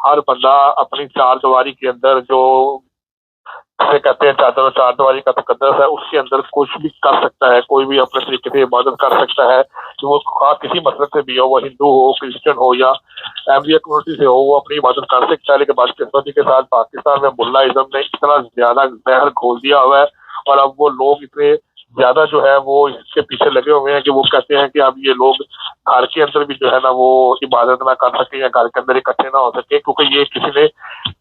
ہر بندہ اپنی چار دیواری کے اندر جو سے کہتے ہیں چادر و چار دیواری کا تقدس ہے، اس کے اندر کچھ بھی کر سکتا ہے، کوئی بھی اپنے طریقے سے عبادت کر سکتا ہے، کہ وہ خاص کسی مسلک سے بھی ہو، وہ ہندو ہو، کرسچن ہو یا احمدیہ کمیونٹی سے ہو، وہ اپنی عبادت کر سکتا ہے۔ لیکن بدقسمتی کے ساتھ پاکستان میں ملا ازم نے اتنا زیادہ زہر گھول دیا ہوا ہے، اور اب وہ لوگ اتنے زیادہ جو ہے وہ اس کے پیچھے لگے ہوئے ہیں کہ وہ کہتے ہیں کہ اب یہ لوگ گھر کے اندر بھی جو ہے نا وہ عبادت نہ کر سکیں یا گھر کے اندر اکٹھے نہ ہو سکے، کیونکہ یہ کسی نے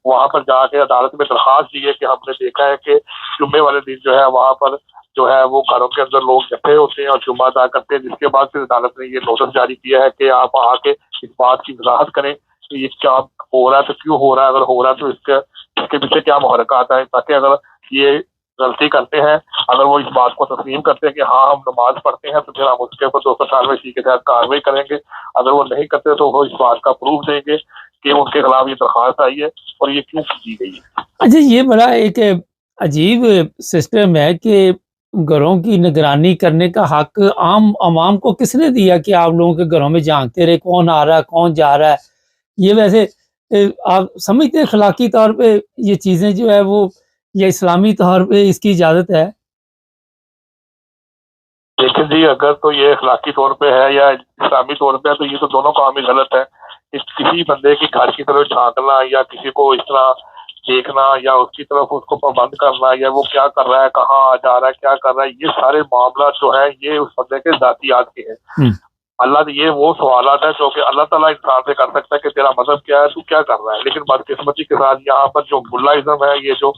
وہاں پر جا کے عدالت میں درخواست دی ہے کہ ہم نے دیکھا ہے کہ جمعے والے دن جو ہے وہاں پر جو ہے وہ گھروں کے اندر لوگ اکٹھے ہوتے ہیں اور جمعہ ادا کرتے ہیں، جس کے بعد پھر عدالت نے یہ نوٹس جاری کیا ہے کہ آپ آ کے اس بات کی وضاحت کریں کہ یہ کیا ہو رہا ہے، تو کیوں ہو رہا ہے، اگر ہو رہا ہے تو اس کے پیچھے کیا محرکات ہیں، تاکہ اگر یہ غلطی کرتے ہیں، اگر وہ اس بات کو تسلیم کرتے ہیں کہ ہاں ہم نماز پڑھتے ہیں، تو پھر ہم اس کے اوپر 298 کے تحت کارروائی کریں گے۔ اگر وہ نہیں کرتے تو وہ اس بات کا پروف دیں گے کہ ان کے خلاف یہ درخواست آئی ہے اور یہ کیوں کی گئی ہے۔ اچھا، یہ بڑا ایک عجیب سسٹم ہے کہ گھروں کی نگرانی کرنے کا حق عام عوام کو کس نے دیا کہ آپ لوگوں کے گھروں میں جھانکتے رہے کون آ رہا ہے کون جا رہا ہے؟ یہ ویسے آپ سمجھتے ہیں اخلاقی طور پہ یہ چیزیں جو ہے وہ یا اسلامی طور پہ اس کی اجازت ہے؟ لیکن جی اگر تو یہ اخلاقی طور پہ ہے یا اسلامی طور پہ ہے تو یہ تو دونوں کام ہی غلط ہے۔ کسی بندے کی گھر کی طرف جھانکنا یا کسی کو اس طرح دیکھنا یا اس کی طرف اس کو پابند کرنا یا وہ کیا کر رہا ہے کہاں جا رہا ہے کیا کر رہا ہے، یہ سارے معاملات جو ہیں یہ اس بندے کے ذاتیات کے ہیں۔ اللہ یہ وہ سوالات ہیں جو کہ اللہ تعالیٰ انسان سے کر سکتا ہے کہ تیرا مذہب کیا ہے، تو کیا کر رہا ہے۔ لیکن بدقسمتی کے ساتھ یہاں پر جو ملا ازم ہے، یہ جو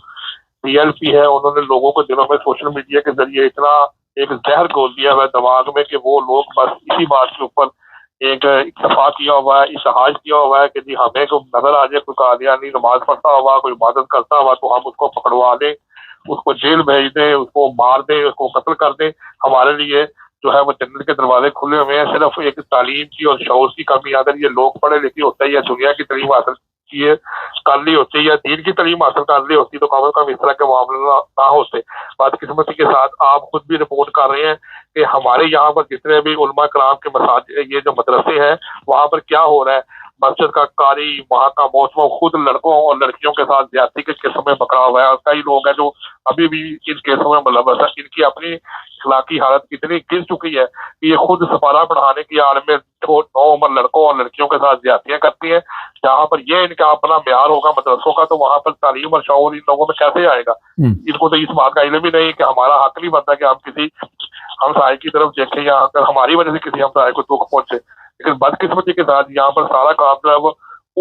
PLP ہے، انہوں نے لوگوں کو دنوں میں سوشل میڈیا کے ذریعے اتنا ایک زہر گھول دیا ہوا ہے دماغ میں کہ وہ لوگ بس اسی بات کے اوپر ایک اکتفا کیا ہوا ہے، اشتہار کیا ہوا ہے کہ جی ہمیں کو نظر آ جائے کوئی قادیانی نماز پڑھتا ہوا کوئی عبادت کرتا ہوا تو ہم اس کو پکڑوا دیں، اس کو جیل بھیج دیں، اس کو مار دیں، اس کو قتل کر دیں۔ ہمارے لیے جو ہے وہ جنت کے دروازے کھلے ہوئے ہیں۔ صرف ایک تعلیم کی اور شعور کی کمی، اگر یہ لوگ پڑھے لکھے ہوتے ہیں یا دنیا کی تعلیم حاصل کیے کر لی ہوتی یا دین کی تعلیم حاصل کر لی ہوتی تو کم از کم اس طرح کے معاملے نہ ہوتے۔ بدقسمتی کے ساتھ آپ خود بھی رپورٹ کر رہے ہیں کہ ہمارے یہاں پر جتنے بھی علماء کرام کے مساجد یہ جو مدرسے ہیں وہاں پر کیا ہو رہا ہے، مسجد کا قاری وہاں کا موسم خود لڑکوں اور لڑکیوں کے ساتھ زیادتی کے کیسوں میں پکڑا ہوا ہے، اور کئی لوگ ہیں جو ابھی بھی ان کیسوں میں ملوث ہے۔ ان کی اپنی اخلاقی حالت کتنی گر چکی ہے کہ یہ خود سپارہ پڑھانے کی آڑ میں نو عمر لڑکوں اور لڑکیوں کے ساتھ زیادتیاں کرتی ہیں۔ جہاں پر یہ ان کا اپنا معیار ہوگا مدرسوں کا تو وہاں پر تعلیم اور شعور ان لوگوں میں کیسے آئے گا؟ ان کو تو اس بات کا علم ہی نہیں کہ ہمارا حق نہیں بنتا کہ ہم کسی ہمسائے کی طرف دیکھیں یا اگر ہماری وجہ سے کسی ہمسائے کو دکھ پہنچے۔ لیکن بدقسمتی کے ساتھ یہاں پر سارا کام جو ہے وہ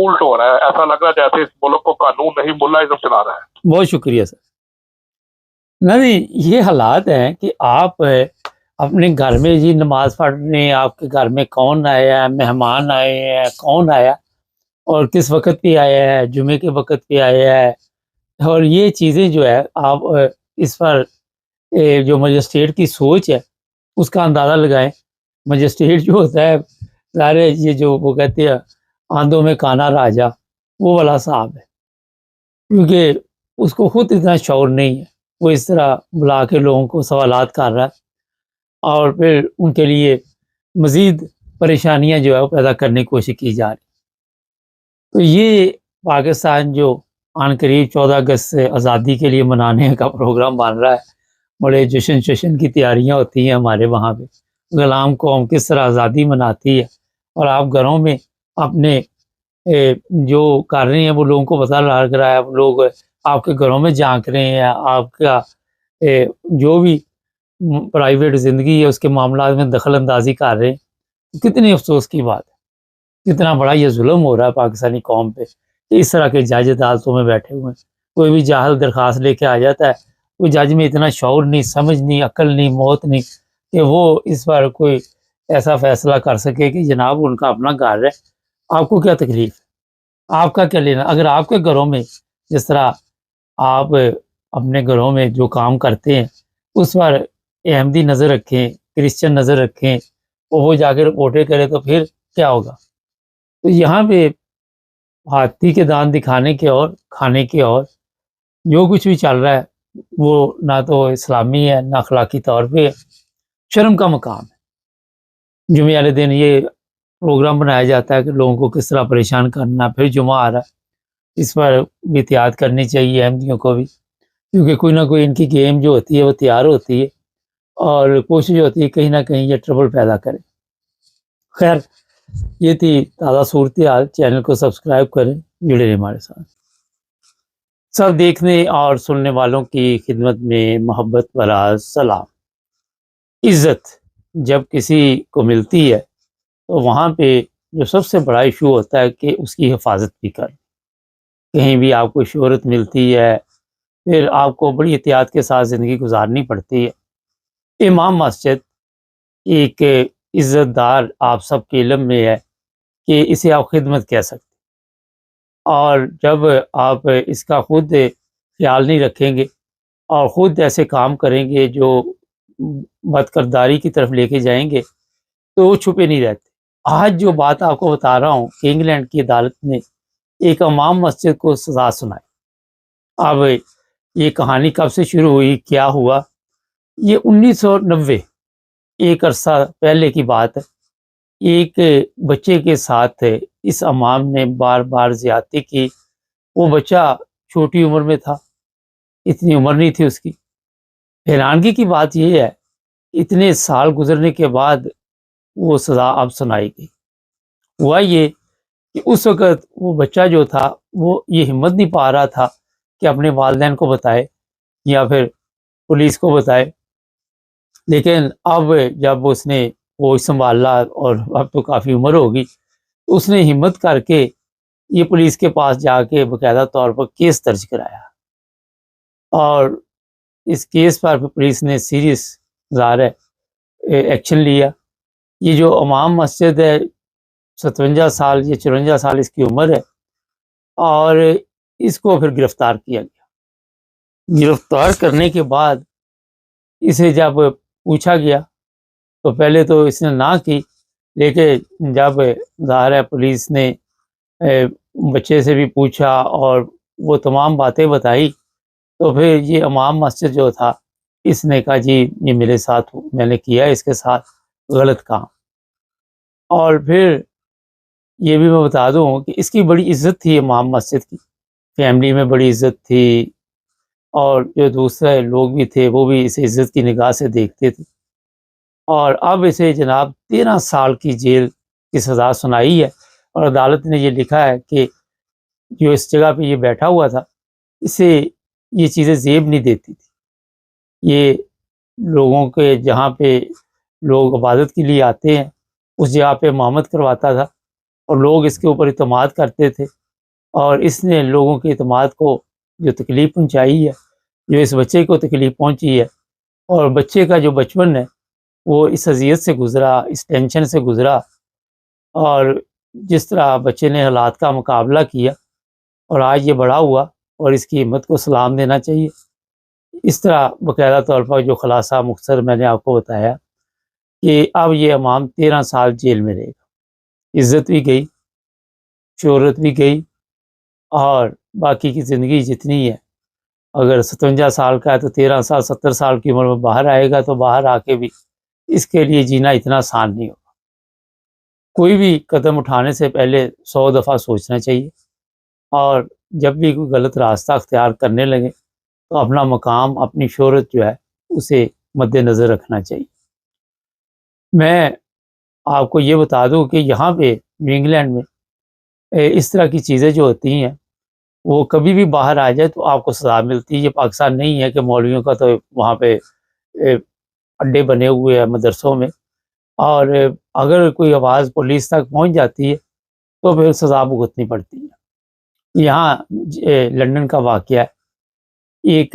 الٹ ہو رہا ہے، ایسا لگ رہا ہے جیسے اس ملک کو قانون نہیں ملا ازم چلا رہا ہے۔ بہت شکریہ سر۔ نہیں، یہ حالات ہیں کہ آپ اپنے گھر میں جی نماز پڑھنے آپ کے گھر میں کون آیا ہے، مہمان آئے ہیں، کون آیا اور کس وقت پہ آیا ہے، جمعے کے وقت پہ آیا ہے، اور یہ چیزیں جو ہے آپ اس پر جو مجسٹریٹ کی سوچ ہے اس کا اندازہ لگائیں۔ مجسٹریٹ جو ہوتا ہے ظاہر ہے یہ جو وہ کہتے ہیں آندھوں میں کانا راجا، وہ والا صاحب ہے، کیونکہ اس کو خود اتنا شعور نہیں ہے، وہ اس طرح بلا کے لوگوں کو سوالات کر رہا ہے اور پھر ان کے لیے مزید پریشانیاں جو ہے وہ پیدا کرنے کی کوشش کی جا رہی۔ تو یہ پاکستان جو عن قریب 14 اگست سے آزادی کے لیے منانے کا پروگرام بن رہا ہے، بڑے جشن کی تیاریاں ہوتی ہیں ہمارے وہاں پہ، غلام قوم کس طرح آزادی مناتی ہے، اور آپ گھروں میں اپنے جو کر رہے ہیں وہ لوگوں کو پتہ لگ رہا ہے، لوگ آپ کے گھروں میں جھانک رہے ہیں، آپ کا جو بھی پرائیویٹ زندگی ہے اس کے معاملات میں دخل اندازی کر رہے ہیں۔ کتنی افسوس کی بات ہے، کتنا بڑا یہ ظلم ہو رہا ہے پاکستانی قوم پہ کہ اس طرح کے جج عدالتوں میں بیٹھے ہوئے ہیں۔ کوئی بھی جاہل درخواست لے کے آ جاتا ہے، کوئی جج میں اتنا شعور نہیں، سمجھ نہیں، عقل نہیں، موت نہیں کہ وہ اس پر کوئی ایسا فیصلہ کر سکے کہ جناب ان کا اپنا گھر ہے، آپ کو کیا تکلیف ہے، آپ کا کیا لینا۔ اگر آپ کے گھروں میں جس طرح آپ اپنے گھروں میں جو کام کرتے ہیں اس پر احمدی نظر رکھیں، کرسچن نظر رکھیں، اور وہ جا کے رپورٹیں کرے تو پھر کیا ہوگا؟ تو یہاں پہ ہاتھی کے دان دکھانے کے اور کھانے کے اور جو کچھ بھی چل رہا ہے وہ نہ تو اسلامی ہے نہ اخلاقی طور پہ ہے، شرم کا مقام ہے۔ جمعے والے دن یہ پروگرام بنایا جاتا ہے کہ لوگوں کو کس طرح پریشان کرنا، پھر جمعہ آ رہا ہے اس پر بھی احتیاط کرنی چاہیے احمدیوں کو بھی، کیونکہ کوئی نہ کوئی ان کی گیم جو ہوتی ہے وہ تیار ہوتی ہے اور کوشش ہوتی ہے کہیں نہ کہیں یہ ٹربل پیدا کرے۔ خیر، یہ تھی تازہ صورتحال۔ چینل کو سبسکرائب کریں، جڑے رہیں ہمارے ساتھ۔ سب دیکھنے اور سننے والوں کی خدمت میں محبت بھرا سلام۔ عزت جب کسی کو ملتی ہے تو وہاں پہ جو سب سے بڑا ایشو ہوتا ہے کہ اس کی حفاظت بھی کریں۔ کہیں بھی آپ کو شہرت ملتی ہے، پھر آپ کو بڑی احتیاط کے ساتھ زندگی گزارنی پڑتی ہے۔ امام مسجد ایک عزت دار آپ سب کے علم میں ہے کہ اسے آپ خدمت کہہ سکتے، اور جب آپ اس کا خود خیال نہیں رکھیں گے اور خود ایسے کام کریں گے جو بد کرداری کی طرف لے کے جائیں گے تو وہ چھپے نہیں رہتے۔ آج جو بات آپ کو بتا رہا ہوں کہ انگلینڈ کی عدالت نے ایک امام مسجد کو سزا سنائی۔ اب یہ کہانی کب سے شروع ہوئی، کیا ہوا؟ یہ 1990 ایک عرصہ پہلے کی بات ہے۔ ایک بچے کے ساتھ اس امام نے بار بار زیادتی کی۔ وہ بچہ چھوٹی عمر میں تھا، اتنی عمر نہیں تھی اس کی۔ حیرانگی کی بات یہ ہے، اتنے سال گزرنے کے بعد وہ سزا اب سنائی گئی۔ ہوا یہ کہ اس وقت وہ بچہ جو تھا وہ یہ ہمت نہیں پا رہا تھا کہ اپنے والدین کو بتائے یا پھر پولیس کو بتائے، لیکن اب جب اس نے وہ سنبھالا اور اب تو کافی عمر ہوگی، اس نے ہمت کر کے یہ پولیس کے پاس جا کے باقاعدہ طور پر کیس درج کرایا، اور اس کیس پر پولیس نے سیریس ظاہر ہے ایکشن لیا۔ یہ جو امام مسجد ہے 57 سال یا 54 سال اس کی عمر ہے، اور اس کو پھر گرفتار کیا گیا۔ گرفتار کرنے کے بعد اسے جب پوچھا گیا تو پہلے تو اس نے نہ کی، لیکن جب ظاہر ہے پولیس نے بچے سے بھی پوچھا اور وہ تمام باتیں بتائی تو پھر یہ امام مسجد جو تھا اس نے کہا جی یہ میرے ساتھ میں نے کیا اس کے ساتھ غلط کام۔ اور پھر یہ بھی میں بتا دوں کہ اس کی بڑی عزت تھی امام مسجد کی، فیملی میں بڑی عزت تھی، اور جو دوسرے لوگ بھی تھے وہ بھی اسے عزت کی نگاہ سے دیکھتے تھے۔ اور اب اسے جناب 13 سال کی جیل کی سزا سنائی ہے، اور عدالت نے یہ لکھا ہے کہ جو اس جگہ پہ یہ بیٹھا ہوا تھا اسے یہ چیزیں زیب نہیں دیتی تھی۔ یہ لوگوں کے جہاں پہ لوگ عبادت کے لیے آتے ہیں اس جگہ پہ امامت کرواتا تھا، اور لوگ اس کے اوپر اعتماد کرتے تھے، اور اس نے لوگوں کے اعتماد کو جو تکلیف پہنچائی ہے، جو اس بچے کو تکلیف پہنچی ہے، اور بچے کا جو بچپن ہے وہ اس اذیت سے گزرا، اس ٹینشن سے گزرا، اور جس طرح بچے نے حالات کا مقابلہ کیا اور آج یہ بڑا ہوا، اور اس کی ہمت کو سلام دینا چاہیے۔ اس طرح باقاعدہ طور پر جو خلاصہ مختصر میں نے آپ کو بتایا کہ اب یہ امام 13 سال جیل میں رہے گا۔ عزت بھی گئی، شہرت بھی گئی، اور باقی کی زندگی جتنی ہے، اگر 57 سال کا ہے تو 13 سال 70 سال کی عمر میں باہر آئے گا، تو باہر آ کے بھی اس کے لیے جینا اتنا آسان نہیں ہوگا۔ کوئی بھی قدم اٹھانے سے پہلے 100 دفعہ سوچنا چاہیے، اور جب بھی کوئی غلط راستہ اختیار کرنے لگے تو اپنا مقام، اپنی شہرت جو ہے اسے مد نظر رکھنا چاہیے۔ میں آپ کو یہ بتا دوں کہ یہاں پہ انگلینڈ میں اس طرح کی چیزیں جو ہوتی ہیں وہ کبھی بھی باہر آ جائے تو آپ کو سزا ملتی ہے۔ یہ پاکستان نہیں ہے کہ مولویوں کا تو وہاں پہ اڈے بنے ہوئے ہیں مدرسوں میں، اور اگر کوئی آواز پولیس تک پہنچ جاتی ہے تو پھر سزا بھگتنی پڑتی ہے۔ یہاں لندن کا واقعہ ہے، ایک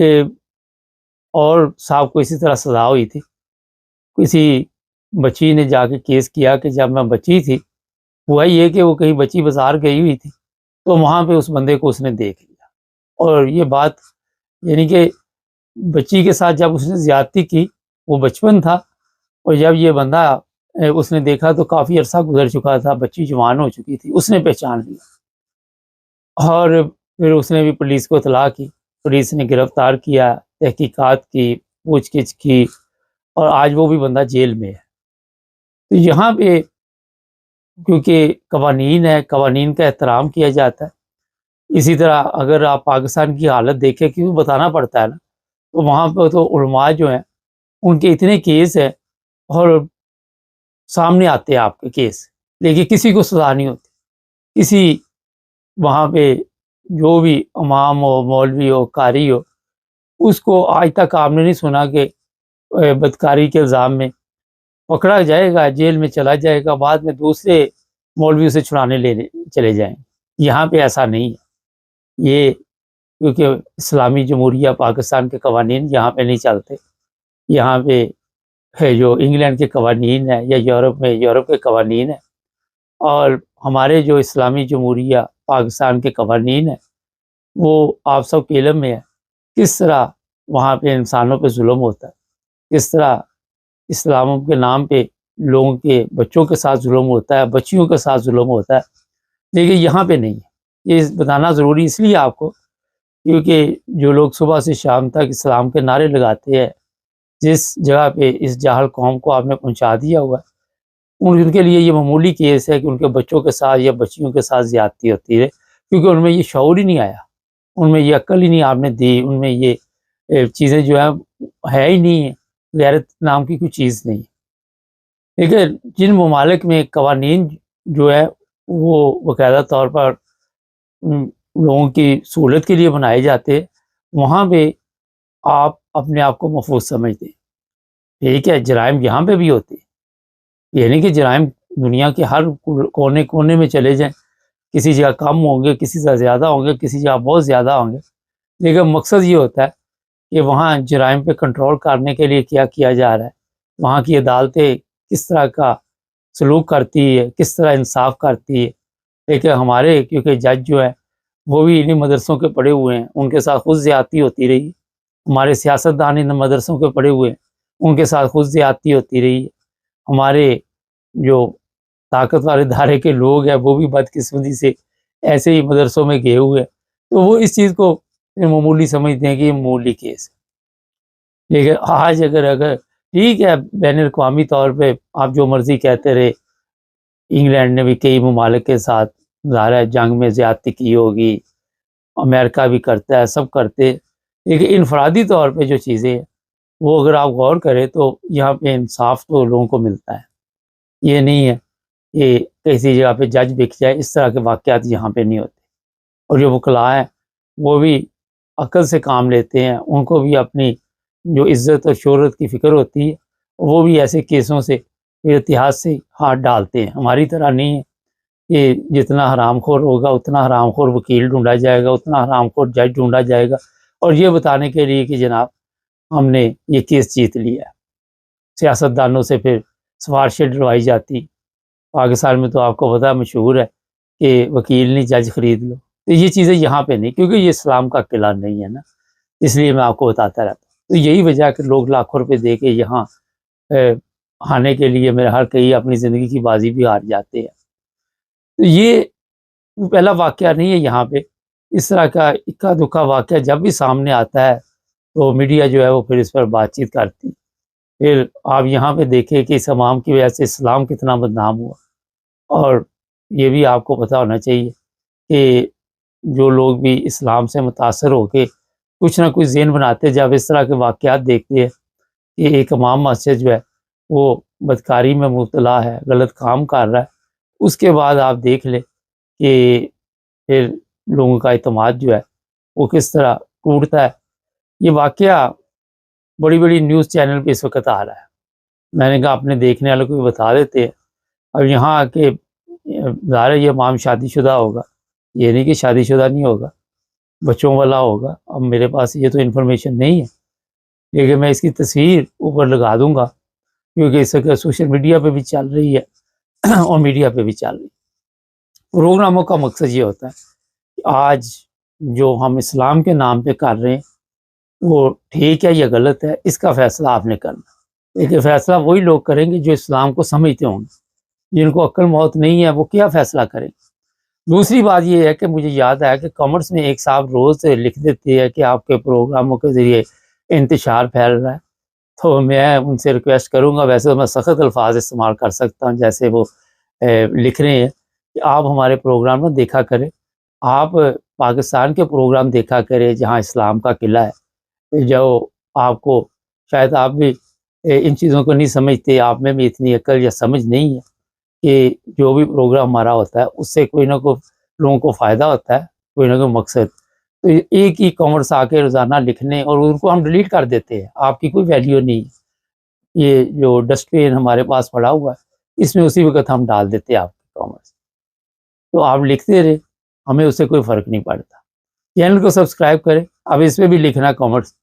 اور صاحب کو اسی طرح سزا ہوئی تھی۔ کسی بچی نے جا کے کیس کیا کہ جب میں بچی تھی، ہوا یہ کہ وہ کہیں بچی بازار گئی ہوئی تھی تو وہاں پہ اس بندے کو اس نے دیکھ لیا، اور یہ بات یعنی کہ بچی کے ساتھ جب اس نے زیادتی کی، وہ بچپن تھا، اور جب یہ بندہ اس نے دیکھا تو کافی عرصہ گزر چکا تھا، بچی جوان ہو چکی تھی، اس نے پہچان لیا، اور پھر اس نے بھی پولیس کو اطلاع کی، پولیس نے گرفتار کیا، تحقیقات کی، پوچھ گچھ کی، اور آج وہ بھی بندہ جیل میں ہے۔ تو یہاں پہ کیونکہ قوانین ہے، قوانین کا احترام کیا جاتا ہے، اسی طرح اگر آپ پاکستان کی حالت دیکھیں، کیونکہ بتانا پڑتا ہے نا، تو وہاں پہ تو علماء جو ہیں ان کے اتنے کیس ہیں اور سامنے آتے ہیں آپ کے کیس، لیکن کسی کو سزا نہیں ہوتی. کسی وہاں پہ جو بھی امام ہو، مولوی ہو، قاری ہو، اس کو آج تک آپ نے نہیں سنا کہ بدکاری کے الزام میں پکڑا جائے گا، جیل میں چلا جائے گا، بعد میں دوسرے مولوی سے چھڑانے لینے چلے جائیں. یہاں پہ ایسا نہیں ہے. یہ کیونکہ اسلامی جمہوریہ پاکستان کے قوانین یہاں پہ نہیں چلتے. یہاں پہ ہے جو انگلینڈ کے قوانین ہیں یا یورپ میں یورپ کے قوانین ہیں، اور ہمارے جو اسلامی جمہوریہ پاکستان کے قوانین ہیں وہ آپ سب کے علم میں ہے. کس طرح وہاں پہ انسانوں پہ ظلم ہوتا ہے، کس طرح اسلام کے نام پہ لوگوں کے بچوں کے ساتھ ظلم ہوتا ہے، بچیوں کے ساتھ ظلم ہوتا ہے. لیکن یہاں پہ نہیں ہے. یہ بتانا ضروری اس لیے آپ کو، کیونکہ جو لوگ صبح سے شام تک اسلام کے نعرے لگاتے ہیں، جس جگہ پہ اس جاہل قوم کو آپ نے پہنچا دیا ہوا ہے، ان کے لیے یہ معمولی کیس ہے کہ ان کے بچوں کے ساتھ یا بچیوں کے ساتھ زیادتی ہوتی ہے، کیونکہ ان میں یہ شعور ہی نہیں آیا، ان میں یہ عقل ہی نہیں آپ نے دی، ان میں یہ چیزیں جو ہے ہی نہیں ہے. غیرت نام کی کوئی چیز نہیں. لیکن جن ممالک میں قوانین جو ہے وہ باقاعدہ طور پر لوگوں کی سہولت کے لیے بنائے جاتے، وہاں پہ آپ اپنے آپ کو محفوظ سمجھتے. ٹھیک ہے، جرائم یہاں پہ بھی ہوتے، یہ نہیں کہ جرائم دنیا کے ہر کونے کونے میں چلے جائیں، کسی جگہ کم ہوں گے، کسی جگہ زیادہ ہوں گے، کسی جگہ بہت زیادہ ہوں گے. لیکن مقصد یہ ہوتا ہے کہ وہاں جرائم پہ کنٹرول کرنے کے لیے کیا کیا جا رہا ہے، وہاں کی عدالتیں کس طرح کا سلوک کرتی ہے، کس طرح انصاف کرتی ہے. لیکن ہمارے کیونکہ جج جو ہے وہ بھی انہیں مدرسوں کے پڑھے ہوئے ہیں، ان کے ساتھ خود زیادتی ہوتی رہی. ہمارے سیاستدان ان مدرسوں کے پڑھے ہوئے ہیں، ان کے ساتھ خود زیادتی ہوتی رہی. ہمارے جو طاقتور ادارے کے لوگ ہیں وہ بھی بدقسمتی سے ایسے ہی مدرسوں میں گئے ہوئے ہیں، تو وہ اس چیز کو معمولی سمجھتے ہیں کہ یہ معمولی کیس ہے. لیکن آج اگر ٹھیک ہے، بین الاقوامی طور پہ آپ جو مرضی کہتے رہے، انگلینڈ نے بھی کئی ممالک کے ساتھ ظاہر ہے جنگ میں زیادتی کی ہوگی، امریکہ بھی کرتا ہے، سب کرتے. لیکن انفرادی طور پہ جو چیزیں ہیں وہ اگر آپ غور کریں تو یہاں پہ انصاف تو لوگوں کو ملتا ہے. یہ نہیں ہے کہ کسی جگہ پہ جج بک جائے، اس طرح کے واقعات یہاں پہ نہیں ہوتے. اور جو وکلاء ہیں وہ بھی عقل سے کام لیتے ہیں، ان کو بھی اپنی جو عزت اور شہرت کی فکر ہوتی ہے، وہ بھی ایسے کیسوں سے اتحاد سے ہاتھ ڈالتے ہیں. ہماری طرح نہیں ہے کہ جتنا حرام خور ہوگا اتنا حرام خور وکیل ڈھونڈا جائے گا، اتنا حرام خور جج ڈھونڈا جائے گا، اور یہ بتانے کے لیے کہ جناب ہم نے یہ کیس جیت لیا ہے. سیاستدانوں سے پھر سفارشیں ڈلوائی جاتی. پاکستان میں تو آپ کو پتہ مشہور ہے کہ وکیل نہیں جج خرید لو. تو یہ چیزیں یہاں پہ نہیں، کیونکہ یہ اسلام کا قلعہ نہیں ہے نا، اس لیے میں آپ کو بتاتا رہتا ہوں. تو یہی وجہ ہے کہ لوگ لاکھوں روپے دے کے یہاں آنے کے لیے میرے ہر کئی اپنی زندگی کی بازی بھی ہار جاتے ہیں. تو یہ پہلا واقعہ نہیں ہے. یہاں پہ اس طرح کا اکا دکا واقعہ جب بھی سامنے آتا ہے تو میڈیا جو ہے وہ پھر اس پر بات چیت کرتی. پھر آپ یہاں پہ دیکھیں کہ اس امام کی وجہ سے اسلام کتنا بدنام ہوا. اور یہ بھی آپ کو پتہ ہونا چاہیے کہ جو لوگ بھی اسلام سے متاثر ہو کے کچھ نہ کچھ ذہن بناتے، جب اس طرح کے واقعات دیکھتے ہیں کہ ایک امام مسجد جو ہے وہ بدکاری میں مبتلا ہے، غلط کام کر رہا ہے، اس کے بعد آپ دیکھ لیں کہ پھر لوگوں کا اعتماد جو ہے وہ کس طرح ٹوٹتا ہے. یہ واقعہ بڑی بڑی نیوز چینل پہ اس وقت آ رہا ہے. میں نے کہا اپنے دیکھنے والوں کو بھی بتا دیتے ہیں. اب یہاں آ کے ظاہر ہے یہ امام شادی شدہ ہوگا، یہ نہیں کہ شادی شدہ نہیں ہوگا، بچوں والا ہوگا. اب میرے پاس یہ تو انفارمیشن نہیں ہے، لیکن میں اس کی تصویر اوپر لگا دوں گا، کیونکہ اس وقت سوشل میڈیا پہ بھی چل رہی ہے اور میڈیا پہ بھی چل رہی ہے. پروگراموں کا مقصد یہ ہوتا ہے کہ آج جو ہم اسلام کے نام پہ کر رہے ہیں وہ ٹھیک ہے یا غلط ہے، اس کا فیصلہ آپ نے کرنا. لیکن فیصلہ وہی لوگ کریں گے جو اسلام کو سمجھتے ہوں گے. جن کو عقل موت نہیں ہے وہ کیا فیصلہ کریں. دوسری بات یہ ہے کہ مجھے یاد آیا کہ کامنٹس میں ایک صاحب روز لکھ دیتے ہیں کہ آپ کے پروگراموں کے ذریعے انتشار پھیل رہا ہے. تو میں ان سے ریکویسٹ کروں گا، ویسے تو میں سخت الفاظ استعمال کر سکتا ہوں جیسے وہ لکھ رہے ہیں کہ آپ ہمارے پروگرام میں دیکھا کریں، آپ پاکستان کے پروگرام دیکھا کرے جہاں اسلام کا قلعہ ہے، جو آپ کو شاید آپ بھی ان چیزوں کو نہیں سمجھتے، آپ میں بھی اتنی عقل یا سمجھ نہیں ہے کہ جو بھی پروگرام ہمارا ہوتا ہے اس سے کوئی نہ کوئی لوگوں کو فائدہ ہوتا ہے، کوئی نہ کوئی مقصد۔ تو ایک ہی کامرس آ کے روزانہ لکھنے اور ان کو ہم ڈیلیٹ کر دیتے ہیں، آپ کی کوئی ویلیو نہیں ہے۔ یہ جو ڈسٹ بین ہمارے پاس پڑا ہوا ہے اس میں اسی وقت ہم ڈال دیتے ہیں آپ کی کامرس، تو آپ لکھتے رہے، ہمیں اس سے کوئی فرق نہیں پڑتا۔ چینل کو سبسکرائب کریں، اب اس میں بھی لکھنا کامرس،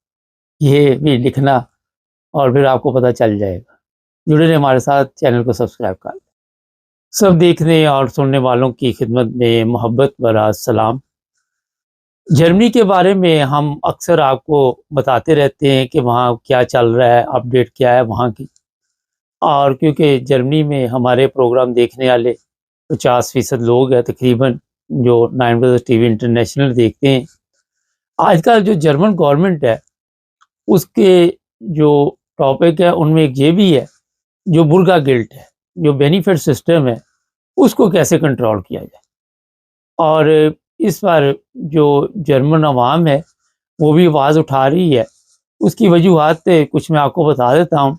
یہ بھی لکھنا اور پھر آپ کو پتہ چل جائے گا۔ جڑے رہے ہمارے ساتھ، چینل کو سبسکرائب کر لیں۔ سب دیکھنے اور سننے والوں کی خدمت میں محبت بھرا سلام۔ جرمنی کے بارے میں ہم اکثر آپ کو بتاتے رہتے ہیں کہ وہاں کیا چل رہا ہے، اپڈیٹ کیا ہے وہاں کی، اور کیونکہ جرمنی میں ہمارے پروگرام دیکھنے والے 50% لوگ ہیں تقریباً جو 9 ٹی وی انٹرنیشنل دیکھتے ہیں۔ آج کل جو جرمن گورنمنٹ ہے اس کے جو ٹاپک ہے ان میں ایک یہ بھی ہے، جو برگا گلٹ ہے، جو بینیفٹ سسٹم ہے اس کو کیسے کنٹرول کیا جائے، اور اس پر جو جرمن عوام ہے وہ بھی آواز اٹھا رہی ہے۔ اس کی وجوہات کچھ میں آپ کو بتا دیتا ہوں۔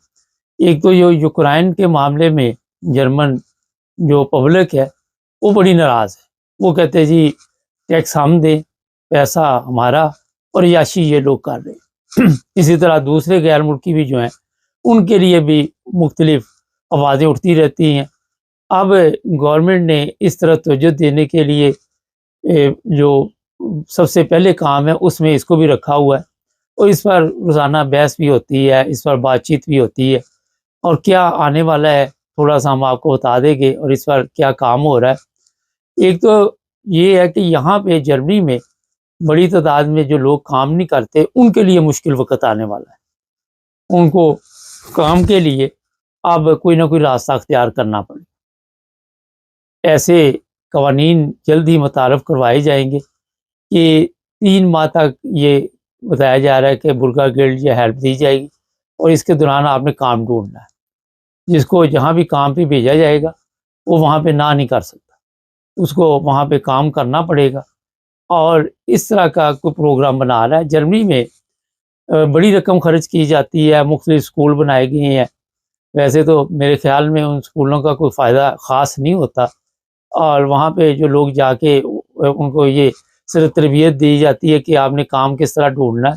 ایک تو جو یوکرائن کے معاملے میں جرمن جو پبلک ہے وہ بڑی ناراض ہے، وہ کہتے ہیں جی ٹیکس ہم دیں، پیسہ ہمارا، اور یاشی یہ لوگ کر رہے ہیں۔ اسی طرح دوسرے غیر ملکی بھی جو ہیں ان کے لیے بھی مختلف آوازیں اٹھتی رہتی ہیں۔ اب گورنمنٹ نے اس طرح توجہ دینے کے لیے جو سب سے پہلے کام ہے اس میں اس کو بھی رکھا ہوا ہے، اور اس پر روزانہ بحث بھی ہوتی ہے، اس پر بات چیت بھی ہوتی ہے، اور کیا آنے والا ہے تھوڑا سا ہم آپ کو بتا دیں گے، اور اس پر کیا کام ہو رہا ہے۔ ایک تو یہ ہے کہ یہاں پہ جرمنی میں بڑی تعداد میں جو لوگ کام نہیں کرتے ان کے لیے مشکل وقت آنے والا ہے، ان کو کام کے لیے اب کوئی نہ کوئی راستہ اختیار کرنا پڑے۔ ایسے قوانین جلد ہی متعارف کروائے جائیں گے کہ 3 ماہ تک یہ بتایا جا رہا ہے کہ برگا گلڈ یہ ہیلپ دی جائے گی، اور اس کے دوران آپ نے کام ڈھونڈنا ہے۔ جس کو جہاں بھی کام پہ بھیجا جائے گا وہ وہاں پہ نہ نہیں کر سکتا، اس کو وہاں پہ کام کرنا پڑے گا۔ اور اس طرح کا کوئی پروگرام بنا رہا ہے جرمنی میں، بڑی رقم خرچ کی جاتی ہے، مختلف اسکول بنائے گئے ہیں۔ ویسے تو میرے خیال میں ان اسکولوں کا کوئی فائدہ خاص نہیں ہوتا، اور وہاں پہ جو لوگ جا کے ان کو یہ صرف تربیت دی جاتی ہے کہ آپ نے کام کس طرح ڈھونڈنا ہے،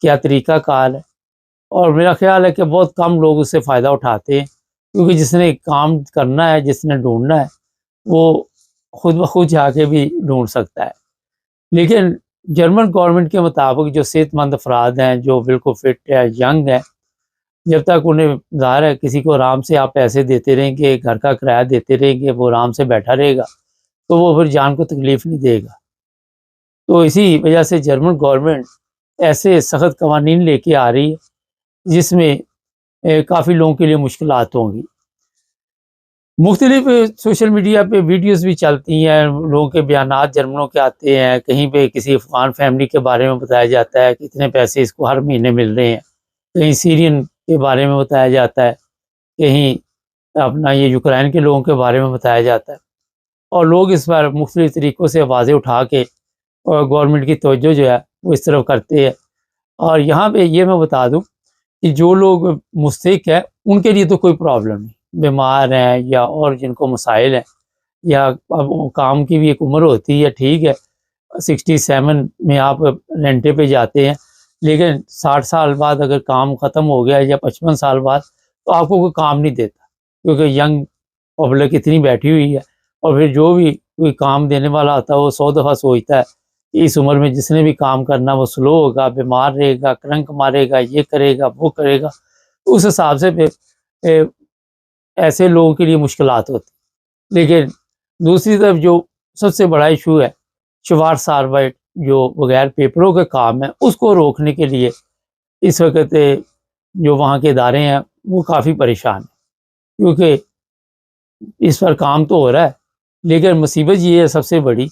کیا طریقہ کار ہے، اور میرا خیال ہے کہ بہت کم لوگ اس سے فائدہ اٹھاتے ہیں، کیونکہ جس نے کام کرنا ہے، جس نے ڈھونڈنا ہے، وہ خود بخود جا کے بھی ڈھونڈ سکتا ہے۔ لیکن جرمن گورنمنٹ کے مطابق جو صحت مند افراد ہیں، جو بالکل فٹ ہے، ینگ ہیں، جب تک انہیں ظاہر ہے کسی کو آرام سے آپ پیسے دیتے رہیں گے، گھر کا کرایہ دیتے رہیں گے، وہ آرام سے بیٹھا رہے گا تو وہ پھر جان کو تکلیف نہیں دے گا۔ تو اسی وجہ سے جرمن گورنمنٹ ایسے سخت قوانین لے کے آ رہی ہے جس میں کافی لوگوں کے لیے مشکلات ہوں گی۔ مختلف سوشل میڈیا پہ ویڈیوز بھی چلتی ہیں، لوگوں کے بیانات جرمنوں کے آتے ہیں، کہیں پہ کسی افغان فیملی کے بارے میں بتایا جاتا ہے کہ اتنے پیسے اس کو ہر مہینے مل رہے ہیں، کہیں سیرین کے بارے میں بتایا جاتا ہے، کہیں اپنا یہ یوکرائن کے لوگوں کے بارے میں بتایا جاتا ہے، اور لوگ اس پر مختلف طریقوں سے آوازیں اٹھا کے اور گورنمنٹ کی توجہ جو ہے وہ اس طرف کرتے ہیں۔ اور یہاں پہ یہ میں بتا دوں کہ جو لوگ مستحق ہیں ان کے لیے تو کوئی پرابلم نہیں، بیمار ہیں یا اور جن کو مسائل ہیں، یا اب کام کی بھی ایک عمر ہوتی ہے، ٹھیک ہے 67 میں آپ رینٹے پہ جاتے ہیں، لیکن 60 سال بعد اگر کام ختم ہو گیا یا 55 سال بعد تو آپ کو کوئی کام نہیں دیتا، کیونکہ ینگ پبلک اتنی بیٹھی ہوئی ہے، اور پھر جو بھی کوئی کام دینے والا ہوتا ہے وہ 100 دفعہ سوچتا ہے کہ اس عمر میں جس نے بھی کام کرنا وہ سلو ہوگا، بیمار رہے گا، کرنک مارے گا، یہ کرے گا، وہ کرے گا، تو اس حساب سے پھر ایسے لوگوں کے لیے مشکلات ہوتی۔ لیکن دوسری طرف جو سب سے بڑا ایشو ہے شوارز آربائٹ، جو بغیر پیپروں کے کام ہے، اس کو روکنے کے لیے اس وقت جو وہاں کے ادارے ہیں وہ کافی پریشان ہیں، کیونکہ اس پر کام تو ہو رہا ہے لیکن مصیبت یہ ہے سب سے بڑی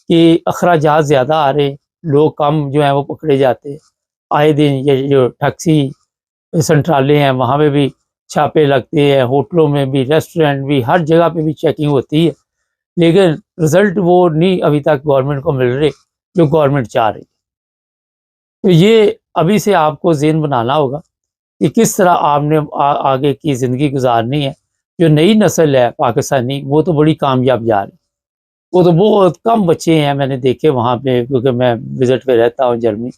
کہ اخراجات زیادہ آ رہے ہیں، لوگ کم جو ہیں وہ پکڑے جاتے ہیں۔ آئے دن یہ جو ٹیکسی سنٹرالے ہیں وہاں پہ بھی چھاپے لگتے ہیں، ہوٹلوں میں بھی، ریسٹورنٹ بھی، ہر جگہ پہ بھی چیکنگ ہوتی ہے، لیکن رزلٹ وہ نہیں ابھی تک گورنمنٹ کو مل رہے جو گورنمنٹ چاہ رہی ہے۔ تو یہ ابھی سے آپ کو ذہن بنانا ہوگا کہ کس طرح آپ نے آگے کی زندگی گزارنی ہے۔ جو نئی نسل ہے پاکستانی، وہ تو بڑی کامیاب جا رہی ہے، وہ تو بہت کم بچے ہیں میں نے دیکھے وہاں پہ، کیونکہ میں وزٹ پہ رہتا ہوں جرمنی،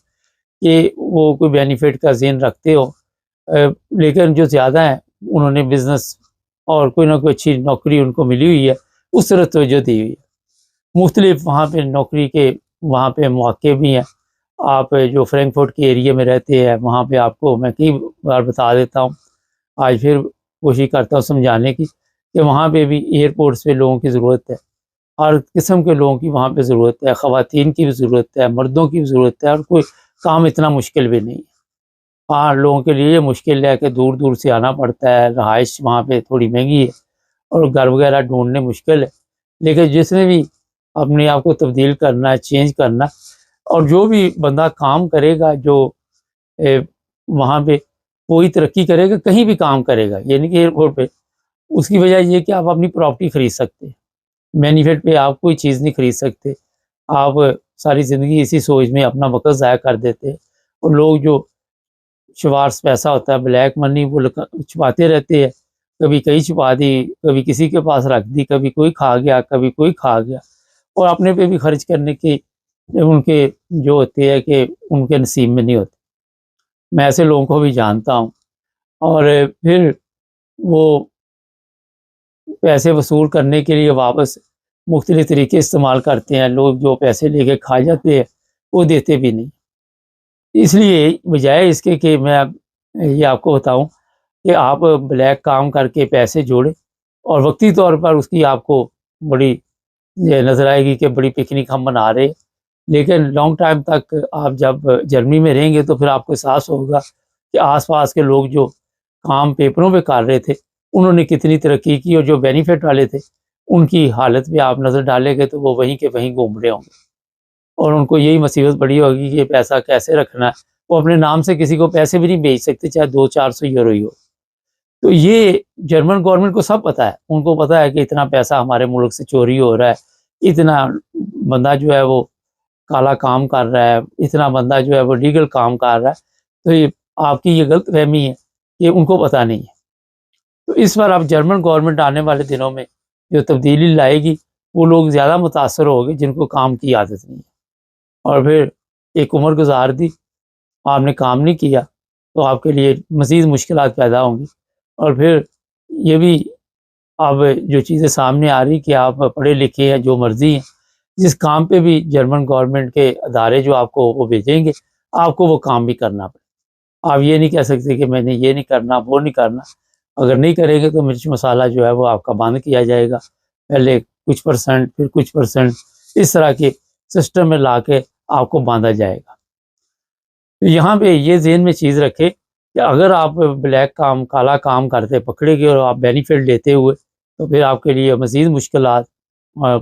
کہ وہ کوئی بینیفٹ کا ذہن رکھتے ہو، لیکن جو زیادہ ہیں انہوں نے بزنس اور کوئی نہ کوئی اچھی نوکری ان کو ملی ہوئی ہے، اس طرح توجہ دی ہوئی ہے۔ مختلف وہاں پہ نوکری کے وہاں پہ مواقع بھی ہیں۔ آپ جو فرینکفرٹ کے ایریے میں رہتے ہیں، وہاں پہ آپ کو میں کئی بار بتا دیتا ہوں، آج پھر کوشش کرتا ہوں سمجھانے کی، کہ وہاں پہ بھی ایئرپورٹس پہ لوگوں کی ضرورت ہے، ہر قسم کے لوگوں کی وہاں پہ ضرورت ہے، خواتین کی بھی ضرورت ہے، مردوں کی بھی ضرورت ہے، اور کوئی کام اتنا مشکل بھی نہیں ہے۔ ہاں، لوگوں کے لیے یہ مشکل ہے کہ دور دور سے آنا پڑتا ہے، رہائش وہاں پہ تھوڑی مہنگی ہے، اور گھر وغیرہ ڈھونڈنے مشکل ہے، لیکن جس نے بھی اپنے آپ کو تبدیل کرنا ہے، چینج کرنا، اور جو بھی بندہ کام کرے گا، جو وہاں پہ کوئی ترقی کرے گا، کہیں بھی کام کرے گا، یعنی کہ ایئرپورٹ پہ، اس کی وجہ یہ کہ آپ اپنی پراپرٹی خرید سکتے ہیں، بینیفٹ پہ آپ کوئی چیز نہیں خرید سکتے۔ آپ ساری زندگی اسی سوچ میں اپنا وقت ضائع کر دیتے ہیں، اور لوگ جو شوارس پیسہ ہوتا ہے، بلیک منی، وہ چھپاتے رہتے ہیں، کبھی کہیں چھپا دی، کبھی کسی کے پاس رکھ دی، کبھی کوئی کھا گیا، کبھی کوئی کھا گیا، اور اپنے پہ بھی خرچ کرنے کی ان کے جو ہوتے ہیں کہ ان کے نصیب میں نہیں ہوتے۔ میں ایسے لوگوں کو بھی جانتا ہوں، اور پھر وہ پیسے وصول کرنے کے لیے واپس مختلف طریقے استعمال کرتے ہیں۔ لوگ جو پیسے لے کے کھا جاتے ہیں، وہ دیتے بھی نہیں۔ اس لیے بجائے اس کے کہ میں یہ آپ کو بتاؤں کہ آپ بلیک کام کر کے پیسے جوڑیں، اور وقتی طور پر اس کی آپ کو بڑی یہ نظر آئے گی کہ بڑی پکنک ہم منا رہے ہیں، لیکن لانگ ٹائم تک آپ جب جرمنی میں رہیں گے تو پھر آپ کو احساس ہوگا کہ آس پاس کے لوگ جو کام پیپروں پہ کر رہے تھے، انہوں نے کتنی ترقی کی، اور جو بینیفٹ والے تھے ان کی حالت پہ آپ نظر ڈالیں گے تو وہ وہیں کے وہیں گھوم رہے ہوں گے، اور ان کو یہی مصیبت پڑی ہوگی کہ یہ پیسہ کیسے رکھنا ہے۔ وہ اپنے نام سے کسی کو پیسے بھی نہیں بھیج سکتے، چاہے 200-400 یورو ہی ہو۔ تو یہ جرمن گورنمنٹ کو سب پتہ ہے، ان کو پتہ ہے کہ اتنا پیسہ ہمارے ملک سے چوری ہو رہا ہے، اتنا بندہ جو ہے وہ کالا کام کر رہا ہے، اتنا بندہ جو ہے وہ لیگل کام کر رہا ہے۔ تو یہ آپ کی یہ غلط فہمی ہے کہ ان کو پتہ نہیں ہے۔ تو اس پر اب جرمن گورنمنٹ آنے والے دنوں میں جو تبدیلی لائے گی، وہ لوگ زیادہ متاثر ہو گے جن کو کام کی عادت نہیں ہے، اور پھر ایک عمر گزار دی، آپ نے کام نہیں کیا تو آپ کے لیے مزید مشکلات پیدا ہوں گی۔ اور پھر یہ بھی اب جو چیزیں سامنے آ رہی کہ آپ پڑھے لکھے ہیں، جو مرضی ہیں، جس کام پہ بھی جرمن گورنمنٹ کے ادارے جو آپ کو وہ بھیجیں گے، آپ کو وہ کام بھی کرنا پڑے۔ آپ یہ نہیں کہہ سکتے کہ میں نے یہ نہیں کرنا، وہ نہیں کرنا۔ اگر نہیں کریں گے تو مرچ مسالہ جو ہے وہ آپ کا بند کیا جائے گا، پہلے کچھ پرسنٹ، پھر کچھ پرسنٹ، اس طرح کے سسٹم میں لا کے آپ کو باندھا جائے گا۔ تو یہاں پہ یہ ذہن میں چیز رکھے کہ اگر آپ بلیک کام، کالا کام کرتے پکڑے گئے اور آپ بینیفٹ لیتے ہوئے، تو پھر آپ کے لیے مزید مشکلات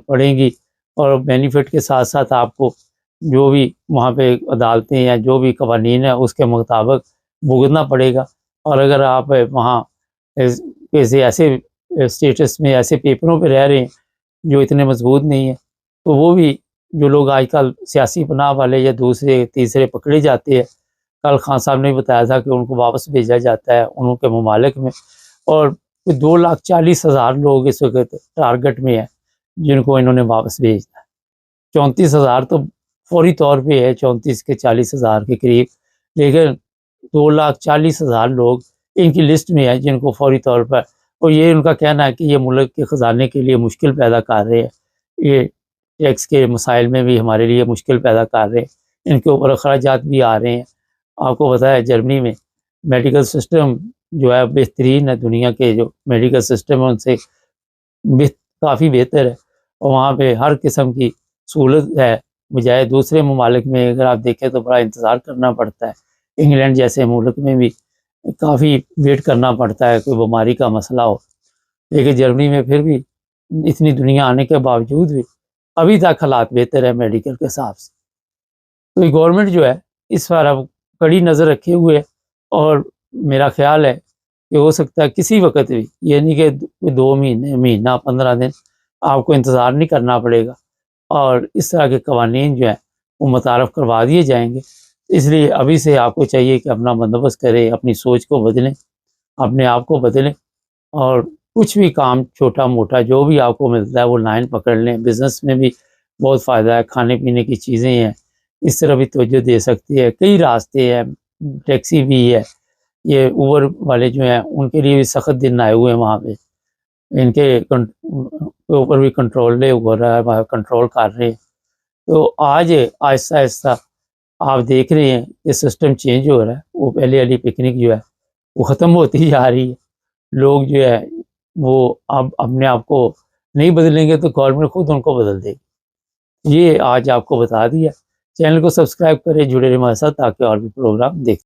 پڑیں گی، اور بینیفٹ کے ساتھ ساتھ آپ کو جو بھی وہاں پہ عدالتیں یا جو بھی قوانین ہیں اس کے مطابق بھگتنا پڑے گا۔ اور اگر آپ وہاں ایسے اسٹیٹس میں، ایسے پیپروں پہ رہ رہے ہیں جو اتنے مضبوط نہیں ہیں، تو وہ بھی جو لوگ آج کل سیاسی پناہ والے یا دوسرے تیسرے پکڑے جاتے ہیں، کل خان صاحب نے بتایا تھا کہ ان کو واپس بھیجا جاتا ہے ان کے ممالک میں، اور 2,40,000 لوگ اس وقت ٹارگٹ میں ہیں جن کو انہوں نے واپس بھیجنا ہے۔ 34,000 تو فوری طور پہ ہے، 34 کے 40,000 کے قریب، لیکن 2,40,000 لوگ ان کی لسٹ میں ہے جن کو فوری طور پر، اور یہ ان کا کہنا ہے کہ یہ ملک کے خزانے کے لیے مشکل پیدا کر رہے ہیں، یہ ٹیکس کے مسائل میں بھی ہمارے لیے مشکل پیدا کر رہے ہیں، ان کے اوپر اخراجات بھی آ رہے ہیں۔ آپ کو پتہ ہے جرمنی میں میڈیکل سسٹم جو ہے بہترین ہے، دنیا کے جو میڈیکل سسٹم ہے ان سے کافی بہتر ہے، اور وہاں پہ ہر قسم کی سہولت ہے، بجائے دوسرے ممالک میں اگر آپ دیکھیں تو بڑا انتظار کرنا پڑتا ہے۔ انگلینڈ جیسے ملک میں بھی کافی ویٹ کرنا پڑتا ہے کوئی بیماری کا مسئلہ ہو، لیکن جرمنی میں پھر بھی اتنی دنیا آنے کے باوجود بھی ابھی تک حالات بہتر ہے میڈیکل کے حساب سے۔ تو یہ گورنمنٹ جو ہے اس پر اب کڑی نظر رکھے ہوئے ہے، اور میرا خیال ہے کہ ہو سکتا ہے کسی وقت بھی، یہ نہیں کہ 2 مہینے، مہینہ، 15 دن آپ کو انتظار نہیں کرنا پڑے گا، اور اس طرح کے قوانین جو ہیں وہ متعارف کروا دیے جائیں گے۔ اس لیے ابھی سے آپ کو چاہیے کہ اپنا بندوبست کریں، اپنی سوچ کو بدلیں، اپنے آپ کو بدلیں، اور کچھ بھی کام چھوٹا موٹا جو بھی آپ کو ملتا ہے وہ لائن پکڑ لیں۔ بزنس میں بھی بہت فائدہ ہے، کھانے پینے کی چیزیں ہیں، اس طرح بھی توجہ دے سکتی ہے۔ کئی راستے ہیں، ٹیکسی بھی ہے، یہ اوبر والے جو ہیں ان کے لیے بھی سخت دن آئے ہوئے ہیں، وہاں پہ ان کے اوپر بھی کنٹرول ہو رہا ہے، کنٹرول کر رہے ہیں۔ تو آج آہستہ آہستہ آپ دیکھ رہے ہیں کہ سسٹم چینج ہو رہا ہے۔ وہ پہلے والی پکنک جو ہے وہ ختم ہوتی جا رہی ہے۔ لوگ جو ہے وہ اب اپنے آپ کو نہیں بدلیں گے تو گورنمنٹ خود ان کو بدل دے گی۔ یہ آج آپ کو بتا دیا۔ چینل کو سبسکرائب کریں، جڑے رہیں ہمارے ساتھ تاکہ اور بھی پروگرام دیکھ